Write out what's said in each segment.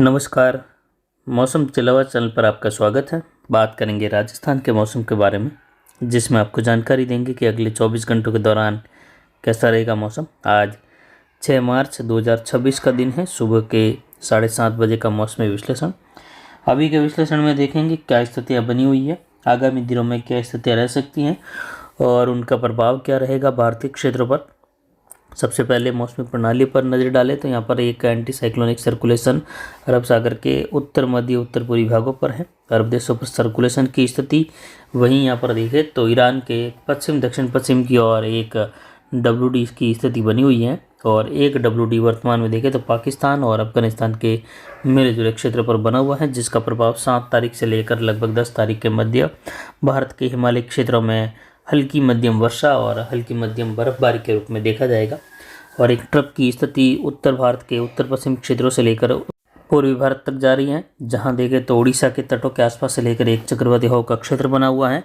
नमस्कार। मौसम चिलावा चैनल पर आपका स्वागत है। बात करेंगे राजस्थान के मौसम के बारे में, जिसमें आपको जानकारी देंगे कि अगले 24 घंटों के दौरान कैसा रहेगा मौसम। आज 6 मार्च 2026 का दिन है। सुबह के 7:30 बजे का मौसमी विश्लेषण। अभी के विश्लेषण में देखेंगे क्या स्थितियाँ बनी हुई है, आगामी दिनों में क्या स्थितियाँ रह सकती हैं और उनका प्रभाव क्या रहेगा भारतीय क्षेत्रों पर। सबसे पहले मौसमी प्रणाली पर नज़र डालें तो यहाँ पर एक एंटी साइक्लोनिक सर्कुलेशन अरब सागर के उत्तर मध्य उत्तर पूर्वी भागों पर है। अरब देशों पर सर्कुलेशन की स्थिति वहीं यहाँ पर देखें तो ईरान के पश्चिम दक्षिण पश्चिम की ओर एक WD की स्थिति बनी हुई है और एक WD वर्तमान में देखें तो पाकिस्तान और अफगानिस्तान के मिले जुले क्षेत्र पर बना हुआ है, जिसका प्रभाव 7 तारीख से लेकर लगभग 10 तारीख के मध्य भारत के हिमालय क्षेत्रों में हल्की मध्यम वर्षा और हल्की मध्यम बर्फबारी के रूप में देखा जाएगा। और एक ट्रफ की स्थिति उत्तर भारत के उत्तर पश्चिम क्षेत्रों से लेकर पूर्वी भारत तक जारी है, जहां देखें तो उड़ीसा के तटों के आसपास से लेकर एक चक्रवाती हवा का क्षेत्र बना हुआ है।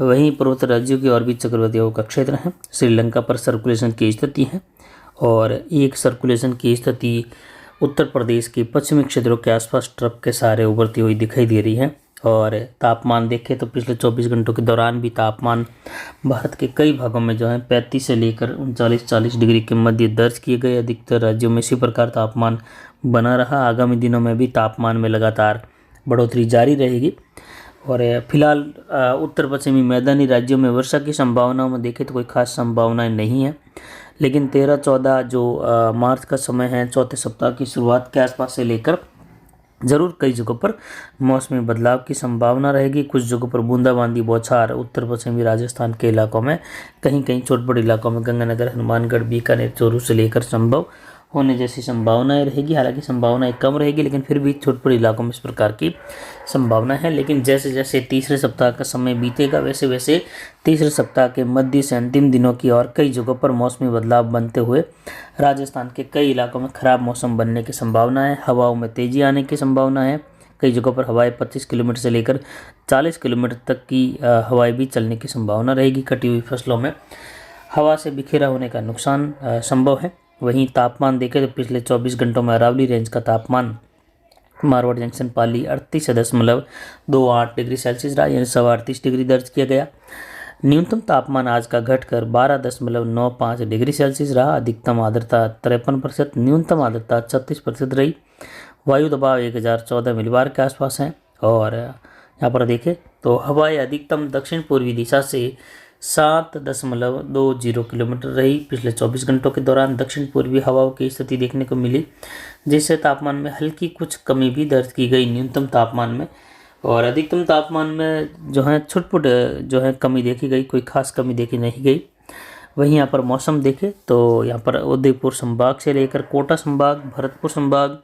वहीं पूर्वोत्तर राज्यों की ओर भी चक्रवाती हवा का क्षेत्र है। श्रीलंका पर सर्कुलेशन की स्थिति है और एक सर्कुलेशन की स्थिति उत्तर प्रदेश के पश्चिमी क्षेत्रों के आसपास ट्रफ के सहारे उभरती हुई दिखाई दे रही है। और तापमान देखें तो पिछले 24 घंटों के दौरान भी तापमान भारत के कई भागों में जो है 35 से लेकर 39-40 डिग्री के मध्य दर्ज किए गए। अधिकतर राज्यों में इसी प्रकार तापमान बना रहा। आगामी दिनों में भी तापमान में लगातार बढ़ोतरी जारी रहेगी। और फिलहाल उत्तर पश्चिमी मैदानी राज्यों में वर्षा की संभावनाओं में देखें तो कोई खास संभावनाएं नहीं है, लेकिन 13-14 जो मार्च का समय है, चौथे सप्ताह की शुरुआत के आसपास से लेकर ज़रूर कई जगहों पर मौसमी बदलाव की संभावना रहेगी। कुछ जगहों पर बूंदाबांदी बौछार उत्तर पश्चिमी राजस्थान के इलाकों में, कहीं कहीं छोटे-बड़े इलाकों में गंगानगर, हनुमानगढ़, बीकानेर, चूरू से लेकर संभव होने जैसी संभावनाएं रहेगी। हालांकि संभावनाएं कम रहेगी, लेकिन फिर भी छोटे-बड़े इलाकों में इस प्रकार की संभावना है। लेकिन जैसे जैसे तीसरे सप्ताह का समय बीतेगा, वैसे वैसे तीसरे सप्ताह के मध्य से अंतिम दिनों की और कई जगहों पर मौसमी बदलाव बनते हुए राजस्थान के कई इलाकों में खराब मौसम बनने की संभावना है। हवाओं में तेजी आने की संभावना है। कई जगहों पर हवाएं 25 किलोमीटर से लेकर 40 किलोमीटर तक की हवाएं भी चलने की संभावना रहेगी। कटी हुई फसलों में हवा से बिखेरा होने का नुकसान संभव है। वहीं तापमान देखें तो पिछले 24 घंटों में अरावली रेंज का तापमान मारवाड़ जंक्शन पाली 38.28 डिग्री सेल्सियस रहा, यानी 38 डिग्री दर्ज किया गया। न्यूनतम तापमान आज का घटकर 12.95 डिग्री सेल्सियस रहा। अधिकतम आर्द्रता 53%, न्यूनतम आर्द्रता 36% रही। वायु दबाव 1014 मिलीबार के आसपास है। और यहाँ पर देखें तो हवाएं अधिकतम दक्षिण पूर्वी दिशा से 7.20 किलोमीटर रही। पिछले 24 घंटों के दौरान दक्षिण पूर्वी हवाओं की स्थिति देखने को मिली, जिससे तापमान में हल्की कुछ कमी भी दर्ज की गई न्यूनतम तापमान में। और अधिकतम तापमान में जो है छुटपुट जो है कमी देखी गई, कोई खास कमी देखी नहीं गई। वहीं यहाँ पर मौसम देखें तो यहाँ पर उदयपुर संभाग से लेकर कोटा संभाग, भरतपुर संभाग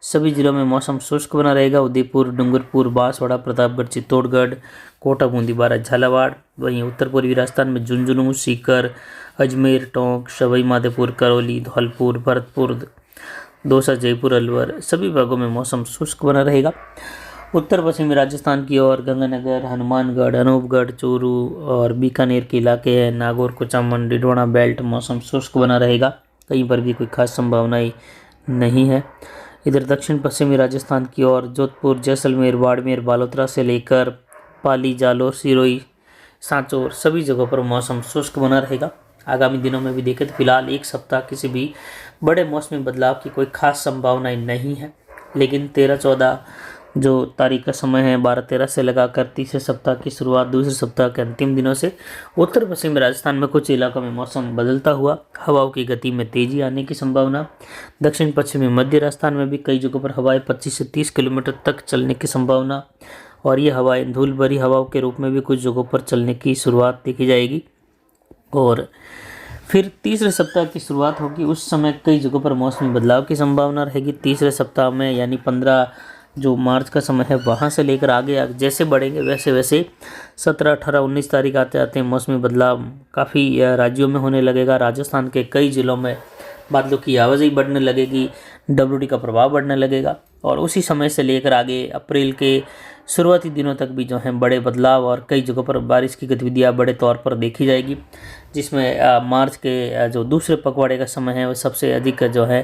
सभी जिलों में मौसम शुष्क बना रहेगा। उदयपुर, डूंगरपुर, बांसवाड़ा, प्रतापगढ़, चित्तौड़गढ़, कोटा, बूंदी, बारा, झालावाड़। वहीं उत्तर पूर्वी राजस्थान में झुंझुनू, सीकर, अजमेर, टोंक, सवाई माधोपुर, करौली, धौलपुर, भरतपुर, दौसा, जयपुर, अलवर सभी भागों में मौसम शुष्क बना रहेगा। उत्तर पश्चिमी राजस्थान की ओर गंगानगर, हनुमानगढ़, अनूपगढ़, चूरू और बीकानेर के इलाके हैं, नागौर, कुचामन, डिडवाना बेल्ट मौसम शुष्क बना रहेगा। कहीं पर भी कोई खास संभावनाएं नहीं है। इधर दक्षिण पश्चिमी राजस्थान की ओर जोधपुर, जैसलमेर, बाड़मेर, बालोतरा से लेकर पाली, जालोर, सिरोही, सांचौर सभी जगहों पर मौसम शुष्क बना रहेगा। आगामी दिनों में भी देखें तो फिलहाल एक सप्ताह किसी भी बड़े मौसमी बदलाव की कोई खास संभावनाएं नहीं है, लेकिन 13-14 जो तारीख का समय है 12-13 से लगाकर तीसरे सप्ताह की शुरुआत दूसरे सप्ताह के अंतिम दिनों से उत्तर पश्चिमी राजस्थान में कुछ इलाकों में मौसम बदलता हुआ, हवाओं की गति में तेजी आने की संभावना। दक्षिण पश्चिमी मध्य राजस्थान में भी कई जगहों पर हवाएं 25 से 30 किलोमीटर तक चलने की संभावना, और ये हवाएं धूल भरी हवाओं के रूप में भी कुछ जगहों पर चलने की शुरुआत देखी जाएगी। और फिर तीसरे सप्ताह की शुरुआत होगी, उस समय कई जगहों पर मौसमी बदलाव की संभावना रहेगी। तीसरे सप्ताह में यानी 15 जो मार्च का समय है वहाँ से लेकर आगे जैसे बढ़ेंगे वैसे वैसे 17, 18, 19 तारीख आते आते मौसमी बदलाव काफ़ी राज्यों में होने लगेगा। राजस्थान के कई जिलों में बादलों की आवाजाही बढ़ने लगेगी, WD का प्रभाव बढ़ने लगेगा और उसी समय से लेकर आगे अप्रैल के शुरुआती दिनों तक भी जो है बड़े बदलाव और कई जगहों पर बारिश की गतिविधियां बड़े तौर पर देखी जाएगी, जिसमें मार्च के जो दूसरे पखवाड़े का समय है वो सबसे अधिक जो है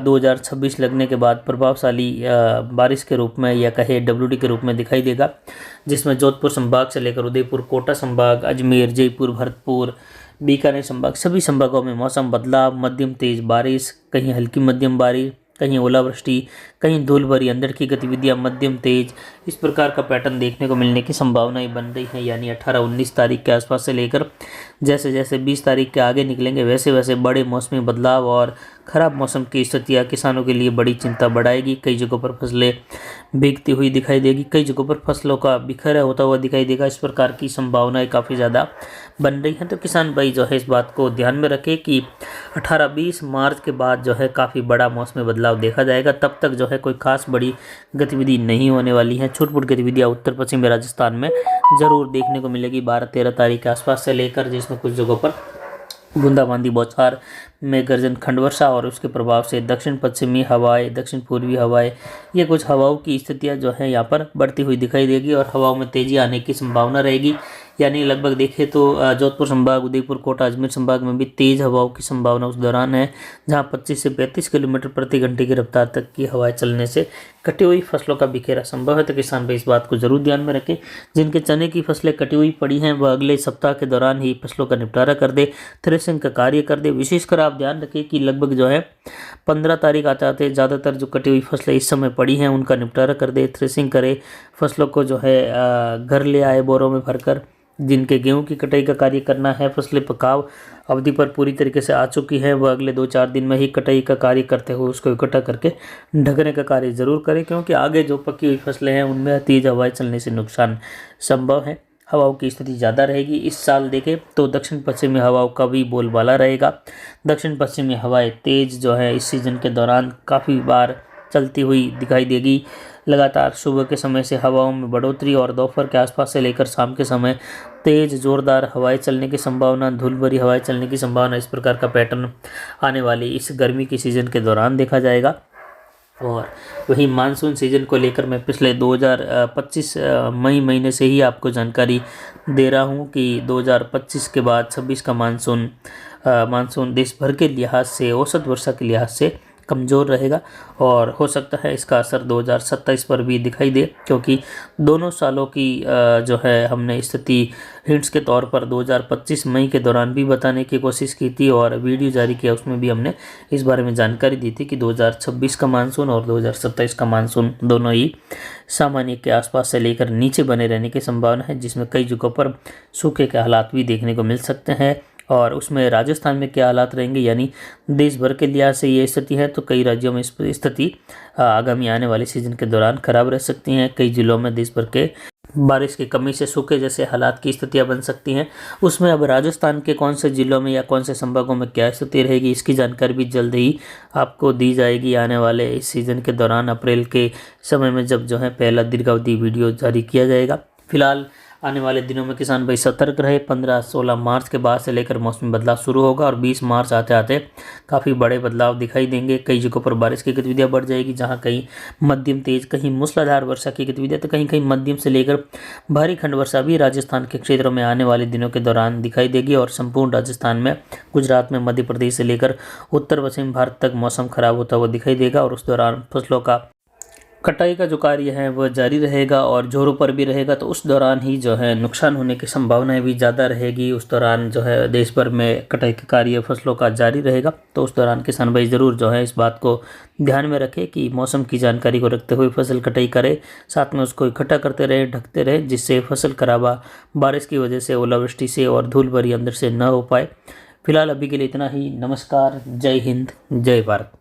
2026 लगने के बाद प्रभावशाली बारिश के रूप में या कहे WD के रूप में दिखाई देगा, जिसमें जोधपुर संभाग से लेकर उदयपुर, कोटा संभाग, अजमेर, जयपुर, भरतपुर, बीकानेर संभाग, सभी संभागों में मौसम बदलाव, मध्यम तेज बारिश, कहीं हल्की मध्यम बारिश, कहीं ओलावृष्टि, कहीं धूल भरी अंधड़ की गतिविधियां मध्यम तेज, इस प्रकार का पैटर्न देखने को मिलने की संभावनाएं बन रही हैं। यानी 18-19 तारीख के आसपास से लेकर जैसे जैसे 20 तारीख के आगे निकलेंगे वैसे वैसे बड़े मौसमी बदलाव और ख़राब मौसम की स्थितियाँ किसानों के लिए बड़ी चिंता बढ़ाएगी। कई जगहों पर फसलें भीगती हुई दिखाई देगी, कई जगहों पर फसलों का बिखरा होता हुआ दिखाई देगा। इस प्रकार की संभावनाएं काफ़ी ज़्यादा बन रही हैं। तो किसान भाई जो है इस बात को ध्यान में रखें कि 18-20 मार्च के बाद जो है काफ़ी बड़ा मौसमी बदलाव देखा जाएगा। तब तक जो है कोई खास बड़ी गतिविधि नहीं होने वाली है। छुटपुट गतिविधियाँ उत्तर पश्चिमी राजस्थान में ज़रूर देखने को मिलेगी 12-13 तारीख के आसपास से लेकर, जिसमें कुछ जगहों पर बूंदाबांदी, बौछार में गर्जन, खंड वर्षा और उसके प्रभाव से दक्षिण पश्चिमी हवाएं, दक्षिण पूर्वी हवाएं, ये कुछ हवाओं की स्थितियां जो है यहाँ पर बढ़ती हुई दिखाई देगी और हवाओं में तेजी आने की संभावना रहेगी। यानी लगभग देखें तो जोधपुर संभाग, उदयपुर, कोटा, अजमेर संभाग में भी तेज हवाओं की संभावना उस दौरान है, जहां 25 से 35 किलोमीटर प्रति घंटे की रफ्तार तक की हवाएं चलने से कटी हुई फसलों का बिखेरा संभव है। तो किसान भाई इस बात को जरूर ध्यान में रखें। जिनके चने की फसलें कटी हुई पड़ी हैं वह अगले सप्ताह के दौरान ही फसलों का निपटारा कर दे, थ्रेसिंग का कार्य कर दे। विशेषकर आप ध्यान रखें कि लगभग जो है 15 तारीख आते आते ज़्यादातर जो कटी हुई फसलें इस समय पड़ी हैं उनका निपटारा कर दे, थ्रेसिंग करे, फसलों को जो है घर ले आए बोरों में भरकर। जिनके गेहूं की कटाई का कार्य करना है, फसलें पकाव अवधि पर पूरी तरीके से आ चुकी है, वह अगले 2-4 दिन में ही कटाई का कार्य करते हुए उसको इकट्ठा करके ढकने का कार्य जरूर करें, क्योंकि आगे जो पकी हुई फसलें हैं उनमें तेज हवाएं चलने से नुकसान संभव है। हवाओं की स्थिति ज़्यादा रहेगी। इस साल देखें तो दक्षिण पश्चिमी हवाओं का भी बोलबाला रहेगा। दक्षिण पश्चिमी हवाएं तेज जो है इस सीजन के दौरान काफ़ी बार चलती हुई दिखाई देगी। लगातार सुबह के समय से हवाओं में बढ़ोतरी और दोपहर के आसपास से लेकर शाम के समय तेज जोरदार हवाएं चलने की संभावना, धूल भरी हवाएं चलने की संभावना, इस प्रकार का पैटर्न आने वाली इस गर्मी के सीजन के दौरान देखा जाएगा। और वही मानसून सीजन को लेकर मैं पिछले 2025 मई महीने से ही आपको जानकारी दे रहा हूं कि 2025 के बाद 26 का मानसून देश भर के लिहाज से, औसत वर्षा के लिहाज से कमज़ोर रहेगा और हो सकता है इसका असर 2027 पर भी दिखाई दे, क्योंकि दोनों सालों की जो है हमने स्थिति हिंट्स के तौर पर 2025 मई के दौरान भी बताने की कोशिश की थी और वीडियो जारी किया, उसमें भी हमने इस बारे में जानकारी दी थी कि 2026 का मानसून और 2027 का मानसून दोनों ही सामान्य के आसपास से लेकर नीचे बने रहने की संभावना है, जिसमें कई जगहों पर सूखे के हालात भी देखने को मिल सकते हैं। और उसमें राजस्थान में क्या हालात रहेंगे, यानी देश भर के लिहाज से ये स्थिति है तो कई राज्यों में इस स्थिति आगामी आने वाले सीजन के दौरान खराब रह सकती हैं। कई जिलों में देश भर के बारिश की कमी से सूखे जैसे हालात की स्थितियां बन सकती हैं। उसमें अब राजस्थान के कौन से जिलों में या कौन से संभागों में क्या स्थिति रहेगी, इसकी जानकारी भी जल्द ही आपको दी जाएगी आने वाले इस सीज़न के दौरान, अप्रैल के समय में जब जो है पहला दीर्घावधि वीडियो जारी किया जाएगा। फिलहाल आने वाले दिनों में किसान भाई सतर्क रहे। 15-16 मार्च के बाद से लेकर मौसमी बदलाव शुरू होगा और 20 मार्च आते आते काफ़ी बड़े बदलाव दिखाई देंगे। कई जगहों पर बारिश की गतिविधियां बढ़ जाएगी, जहां कहीं मध्यम तेज, कहीं मूसलाधार वर्षा की गतिविधियां तो कहीं कहीं मध्यम से लेकर भारी खंड वर्षा भी राजस्थान के क्षेत्रों में आने वाले दिनों के दौरान दिखाई देगी और संपूर्ण राजस्थान में, गुजरात में, मध्य प्रदेश से लेकर उत्तर पश्चिम भारत तक मौसम खराब होता हुआ दिखाई देगा और उस दौरान फसलों का कटाई का जो कार्य है वह जारी रहेगा और जोरों पर भी रहेगा। तो उस दौरान ही जो है नुकसान होने की संभावनाएं भी ज़्यादा रहेगी। उस दौरान जो है देश भर में कटाई का कार्य फसलों का जारी रहेगा। तो उस दौरान किसान भाई ज़रूर जो है इस बात को ध्यान में रखें कि मौसम की जानकारी को रखते हुए फसल कटाई करें, साथ में उसको इकट्ठा करते रहे, ढकते रहे, जिससे फसल खराबा बारिश की वजह से, ओलावृष्टि से और धूल भरी अंदर से न हो पाए। फिलहाल अभी के लिए इतना ही। नमस्कार, जय हिंद, जय भारत।